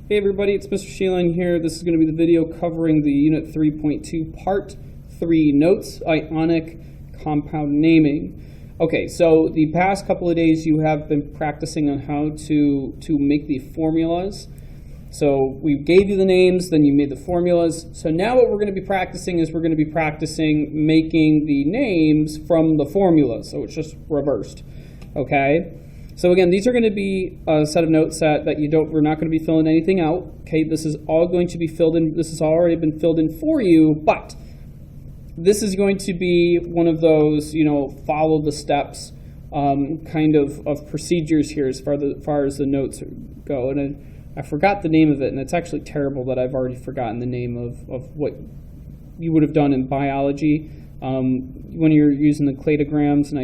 Hey everybody, it's Mr. Sheelan here. This is going to be the video covering the Unit 3.2 Part 3 Notes, Ionic Compound Naming. Okay, so the past couple of days you have been practicing on how to make the formulas. So we gave you the names, then you made the formulas. So now what we're going to be practicing is we're going to be practicing making the names from the formulas. So it's just reversed, okay? So again, these are going to be a set of notes that we're not going to be filling anything out. Okay, this is all going to be filled in. This has already been filled in for you, but this is going to be one of those, follow the steps kind of procedures here as far as the notes go. And I forgot the name of it, and it's actually terrible that I've already forgotten the name of what you would have done in biology. When you're using the cladograms, and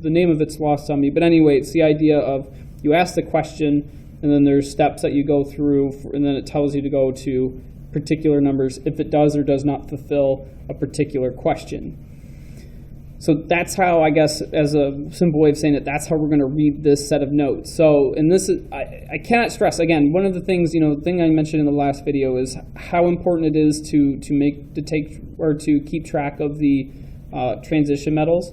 the name of it's lost on me. But anyway, it's the idea of you ask the question, and then there's steps that you go through, and then it tells you to go to particular numbers if it does or does not fulfill a particular question. So that's how, I guess, as a simple way of saying it, that's how we're going to read this set of notes. So, and this is, I cannot stress, again, one of the things, the thing I mentioned in the last video is how important it is to keep track of the transition metals.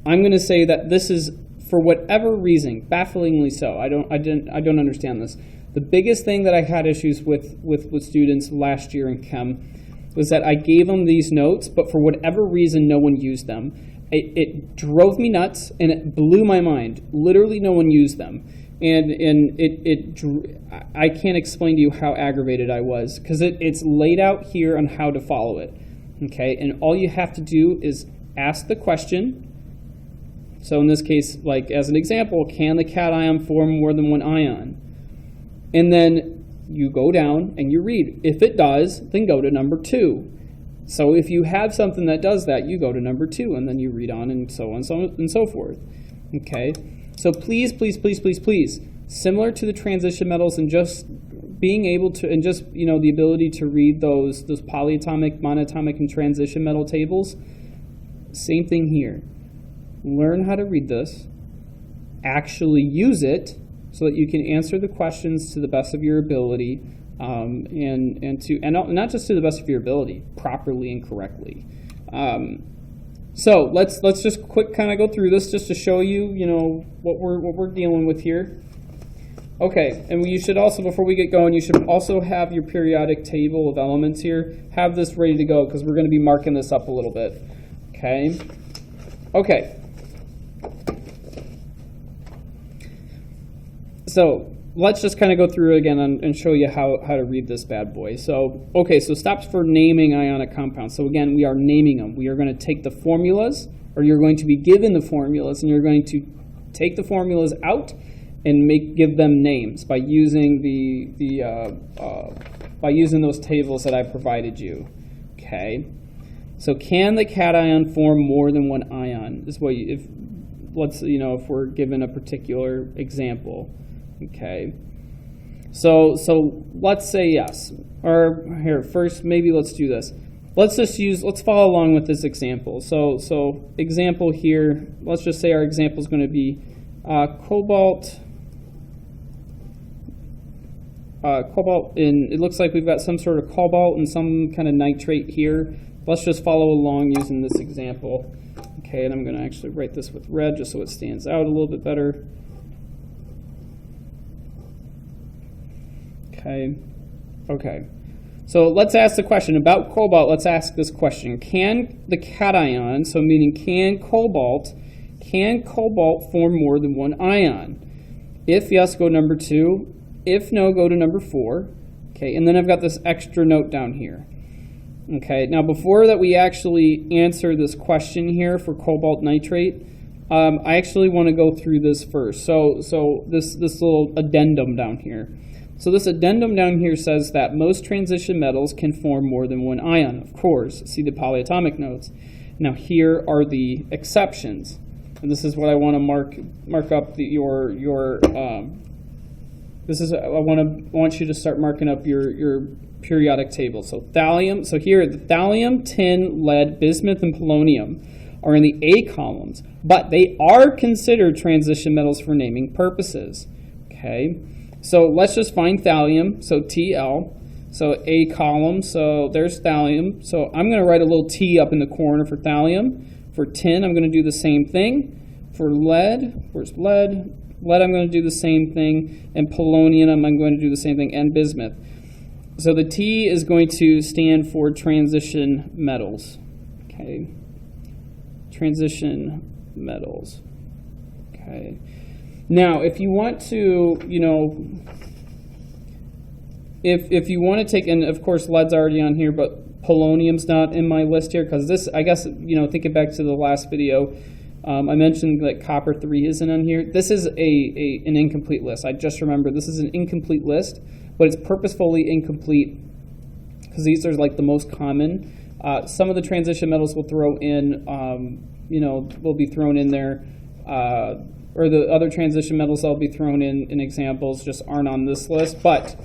I'm going to say that this is, for whatever reason, bafflingly so. I don't understand this. The biggest thing that I had issues with students last year in chem was that I gave them these notes, but for whatever reason, no one used them. It drove me nuts, and it blew my mind. Literally, no one used them. And I can't explain to you how aggravated I was, because it's laid out here on how to follow it. Okay, and all you have to do is ask the question. So in this case, like as an example, can the cation form more than one ion? And then you go down and you read. If it does, then go to number 2. So if you have something that does that, you go to number 2, and then you read on and so on and so forth. Okay, so please, please, please, please, please, similar to the transition metals and just being able to, and just, the ability to read those polyatomic, monatomic, and transition metal tables, same thing here. Learn how to read this, actually use it, so that you can answer the questions to the best of your ability, and not just to the best of your ability, properly and correctly. So let's just quick kind of go through this just to show you, what we're dealing with here. Okay, and you should also, before we get going, you should also have your periodic table of elements here. Have this ready to go because we're going to be marking this up a little bit. Okay. Okay. So let's just kind of go through it again and show you how to read this bad boy. So, okay, so steps for naming ionic compounds. So again, we are naming them. We are going to take the formulas, or you're going to be given the formulas, and you're going to take the formulas out and give them names by using those tables that I provided you. Okay. So can the cation form more than one ion? This way, if we're given a particular example. Okay, so let's say yes. Or here, first, maybe let's do this. Let's follow along with this example. So example here, let's just say our example is going to be cobalt, and it looks like we've got some sort of cobalt and some kind of nitrate here. Let's just follow along using this example. Okay, and I'm going to actually write this with red just so it stands out a little bit better. Okay. So let's ask the question about cobalt. Let's ask this question: can the cation, so meaning can cobalt form more than one ion? If yes, go number 2. If no, go to number 4. Okay, and then I've got this extra note down here. Okay, now before that we actually answer this question here for cobalt nitrate, I actually want to go through this first. So this little addendum down here. So this addendum down here says that most transition metals can form more than one ion. Of course, see the polyatomic notes. Now here are the exceptions, and this is what I want to mark up I want you to start marking up your periodic table. So thallium. So here, the thallium, tin, lead, bismuth, and polonium are in the A columns, but they are considered transition metals for naming purposes. Okay. So let's just find thallium, so Tl. So A column, so there's thallium. So I'm going to write a little T up in the corner for thallium. For tin, I'm going to do the same thing. For lead, where's lead? Lead, I'm going to do the same thing. And polonium, I'm going to do the same thing. And bismuth. So the T is going to stand for transition metals. Okay. Transition metals. Okay. Now, if you want to, if you want to take, and of course lead's already on here, but polonium's not in my list here because this, I guess, thinking back to the last video, I mentioned that copper 3 isn't on here. This is an incomplete list. I just remembered this is an incomplete list, but it's purposefully incomplete because these are like the most common. Some of the transition metals will throw in, will be thrown in there, or the other transition metals that'll be thrown in examples just aren't on this list. But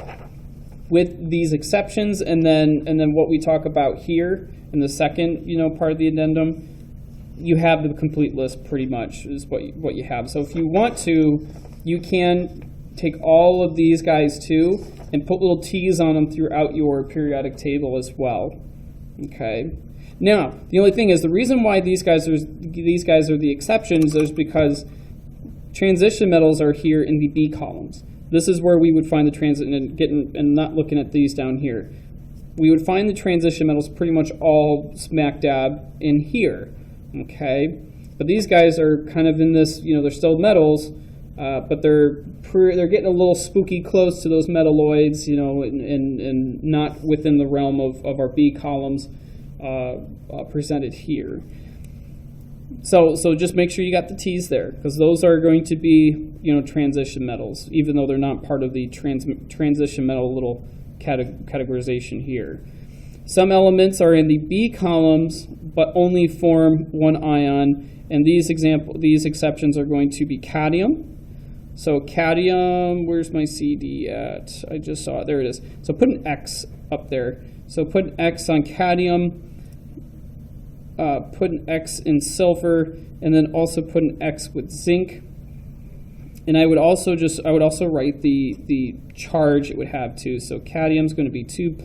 with these exceptions, and then what we talk about here in the second, part of the addendum, you have the complete list pretty much is what you have. So if you want to, you can take all of these guys too and put little T's on them throughout your periodic table as well. Okay. Now the only thing is the reason why these guys are the exceptions is because transition metals are here in the B columns. This is where we would find the transit and not looking at these down here. We would find the transition metals pretty much all smack dab in here, okay? But these guys are kind of in this, they're still metals, but they're getting a little spooky close to those metalloids, and not within the realm of our B columns presented here. So just make sure you got the T's there, because those are going to be, transition metals, even though they're not part of the transition metal little categorization here. Some elements are in the B columns, but only form one ion, and these exceptions are going to be cadmium. So cadmium, where's my CD at? I just saw it, there it is. So put an X up there. So put an X on cadmium. Put an X in silver, and then also put an X with zinc. And I would also write the charge it would have too. So cadmium is going to be 2+,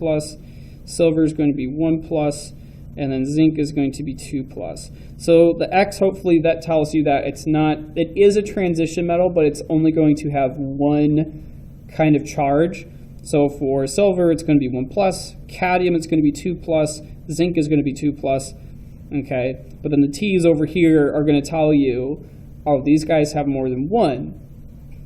silver is going to be 1+, and then zinc is going to be 2+. So the X, hopefully that tells you that it is a transition metal, but it's only going to have one kind of charge. So for silver, it's going to be 1+, cadmium, it's going to be 2+, zinc is going to be 2+. Okay, but then the T's over here are going to tell you, oh, these guys have more than one.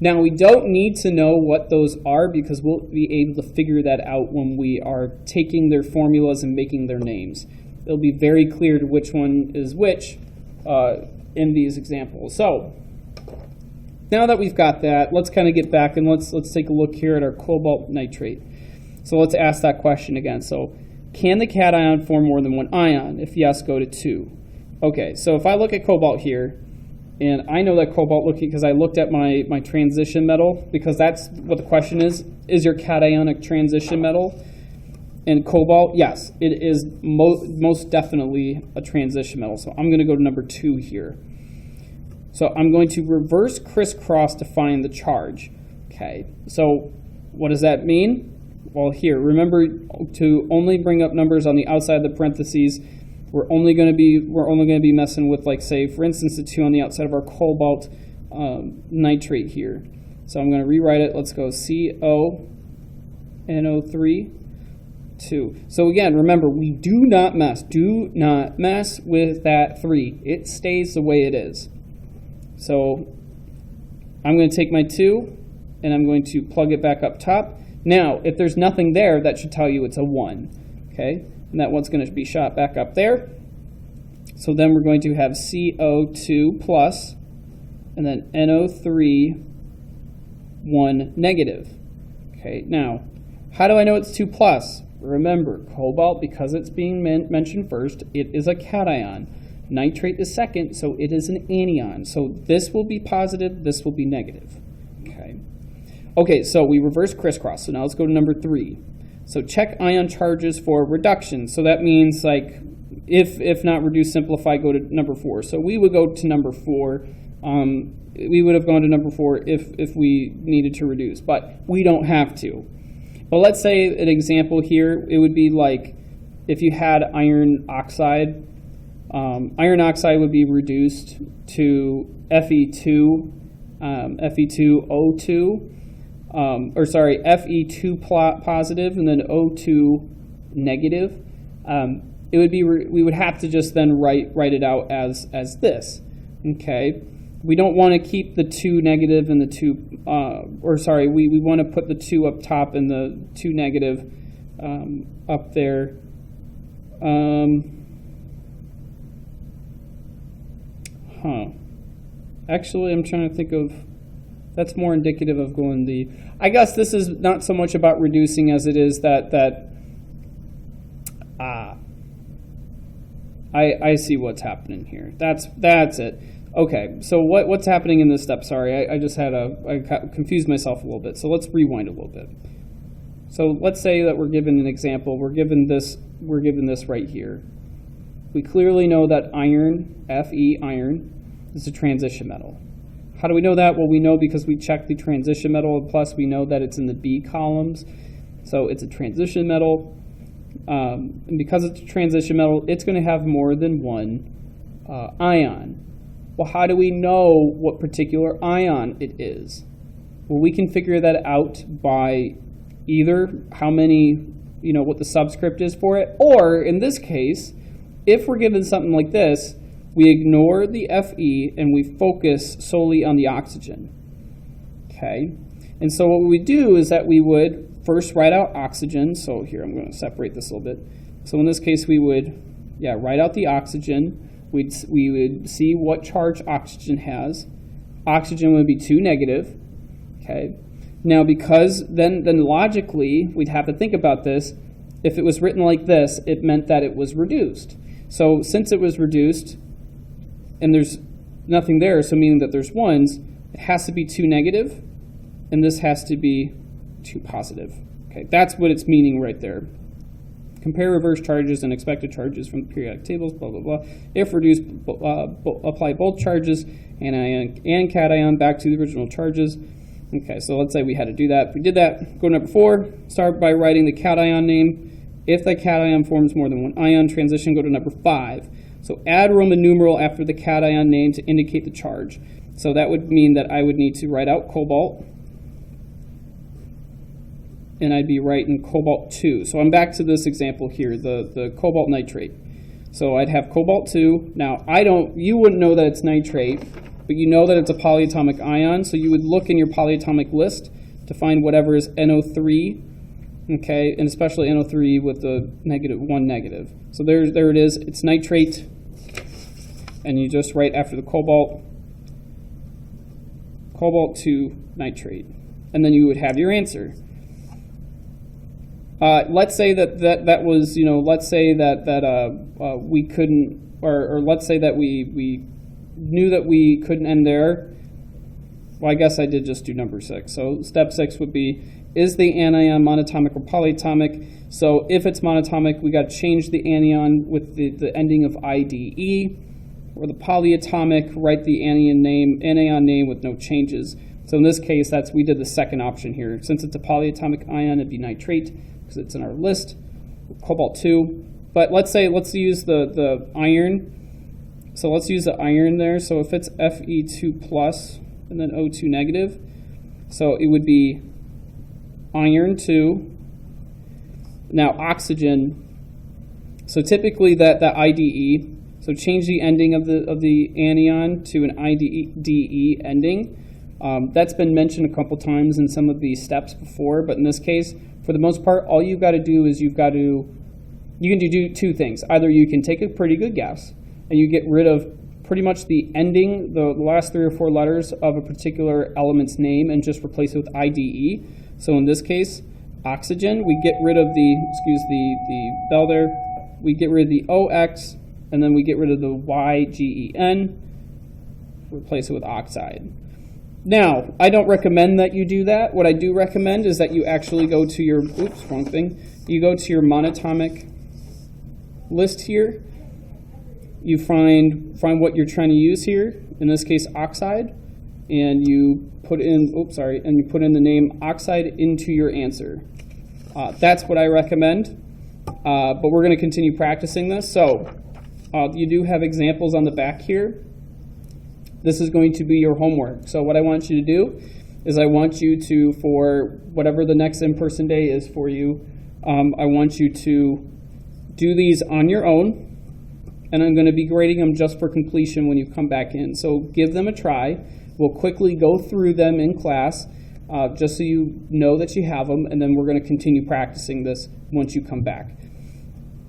Now, we don't need to know what those are because we'll be able to figure that out when we are taking their formulas and making their names. It'll be very clear to which one is which in these examples. So, now that we've got that, let's kind of get back and let's take a look here at our cobalt nitrate. So let's ask that question again. So, can the cation form more than one ion? If yes, go to 2. Okay, so if I look at cobalt here, and I know that cobalt, because I looked at my transition metal, because that's what the question is your cationic transition metal? And cobalt, yes, it is most definitely a transition metal. So I'm going to go to number 2 here. So I'm going to reverse crisscross to find the charge. Okay, so what does that mean? Well, here, remember to only bring up numbers on the outside of the parentheses. We're only going to be messing with, like, say, for instance, the 2 on the outside of our cobalt nitrate here. So I'm going to rewrite it. Let's go CONO3 2. So again, remember, we do not mess with that 3. It stays the way it is. So I'm going to take my 2 and I'm going to plug it back up top. Now, if there's nothing there, that should tell you it's a 1, okay? And that one's going to be shot back up there. So then we're going to have CO2+, and then NO3, 1 negative. Okay, now, how do I know it's 2+? Remember, cobalt, because it's being mentioned first, it is a cation. Nitrate is second, so it is an anion. So this will be positive, this will be negative. Okay. Okay, so we reverse crisscross. So now let's go to number 3. So check ion charges for reduction. So that means, like, if not reduce, simplify, go to number 4. So we would go to number 4 we would have gone to number 4 if we needed to reduce, but we don't have to. But let's say an example here, it would be like if you had iron oxide. Iron oxide would be reduced to Fe2, Fe2O2, Fe2 positive and then O2 negative. It would be we would have to just then write it out as this. Okay, we don't want to keep the 2 negative and the 2, we want to put the 2 up top and the 2 negative up there. Actually, I'm trying to think of, that's more indicative of going the, I guess this is not so much about reducing as it is I see what's happening here. That's it. Okay, so what's happening in this step? Sorry, I just had I confused myself a little bit. So let's rewind a little bit. So let's say that we're given an example. We're given this right here. We clearly know that iron, Fe, iron, is a transition metal. How do we know that? Well, we know because we checked the transition metal, and plus we know that it's in the B columns. So it's a transition metal. And because it's a transition metal, it's going to have more than one ion. Well, how do we know what particular ion it is? Well, we can figure that out by either how many, what the subscript is for it, or in this case, if we're given something like this, we ignore the Fe and we focus solely on the oxygen. Okay? And so what we would do is that we would first write out oxygen. So here, I'm going to separate this a little bit. So in this case, we would, write out the oxygen. We would see what charge oxygen has. Oxygen would be 2 negative. Okay? Now, because then logically, we'd have to think about this. If it was written like this, it meant that it was reduced. So since it was reduced, and there's nothing there, so meaning that there's ones, it has to be 2 negative, and this has to be 2 positive. Okay, that's what it's meaning right there. Compare reverse charges and expected charges from the periodic tables, blah, blah, blah. If reduced, apply both charges, anion and cation, back to the original charges. Okay, so let's say we had to do that. If we did that, go to number 4, start by writing the cation name. If the cation forms more than one ion, transition, go to number 5. So add Roman numeral after the cation name to indicate the charge. So that would mean that I would need to write out cobalt, and I'd be writing cobalt 2. So I'm back to this example here, the cobalt nitrate. So I'd have cobalt 2. Now, you wouldn't know that it's nitrate, but you know that it's a polyatomic ion, so you would look in your polyatomic list to find whatever is NO3, okay, and especially NO3 with the -1 negative. So there it is, it's nitrate, and you just write after the cobalt 2 nitrate, and then you would have your answer. Let's say that was, let's say that we couldn't, or let's say that we knew that we couldn't end there. Well, I guess I did just do number 6. So step 6 would be, is the anion monatomic or polyatomic? So if it's monatomic, we got to change the anion with the ending of IDE, or the polyatomic, write the anion name with no changes. So in this case, we did the second option here. Since it's a polyatomic ion, it'd be nitrate, because it's in our list, cobalt 2. But let's use the iron. So let's use the iron there. So if it's Fe2 plus and then O2 negative, so it would be iron 2. Now oxygen. So typically that IDE. So change the ending of the anion to an IDE ending. That's been mentioned a couple times in some of the steps before, but in this case, for the most part, all you've got to do is you can do 2 things. Either you can take a pretty good guess and you get rid of pretty much the ending, the last 3 or 4 letters of a particular element's name, and just replace it with IDE. So in this case, oxygen, we get rid of the bell there, we get rid of the OX, and then we get rid of the YGEN, replace it with oxide. Now, I don't recommend that you do that. What I do recommend is that you actually go to your, you go to your monatomic list here. you find what you're trying to use here, in this case oxide, and you put in, and you put in the name oxide into your answer. That's what I recommend, but we're going to continue practicing this. So you do have examples on the back here. This is going to be your homework. So what I want you to do is I want you to, for whatever the next in-person day is for you, I want you to do these on your own, and I'm going to be grading them just for completion when you come back in. So give them a try. We'll quickly go through them in class, just so you know that you have them, and then we're going to continue practicing this once you come back.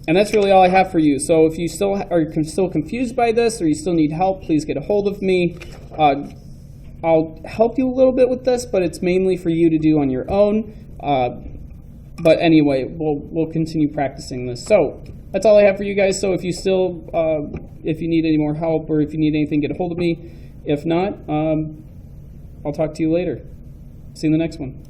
And that's really all I have for you. So if you still are still confused by this, or you still need help, please get a hold of me. I'll help you a little bit with this, but it's mainly for you to do on your own. But anyway, we'll continue practicing this. So that's all I have for you guys. So if you still, if you need any more help, or if you need anything, get a hold of me. If not, I'll talk to you later. See you in the next one.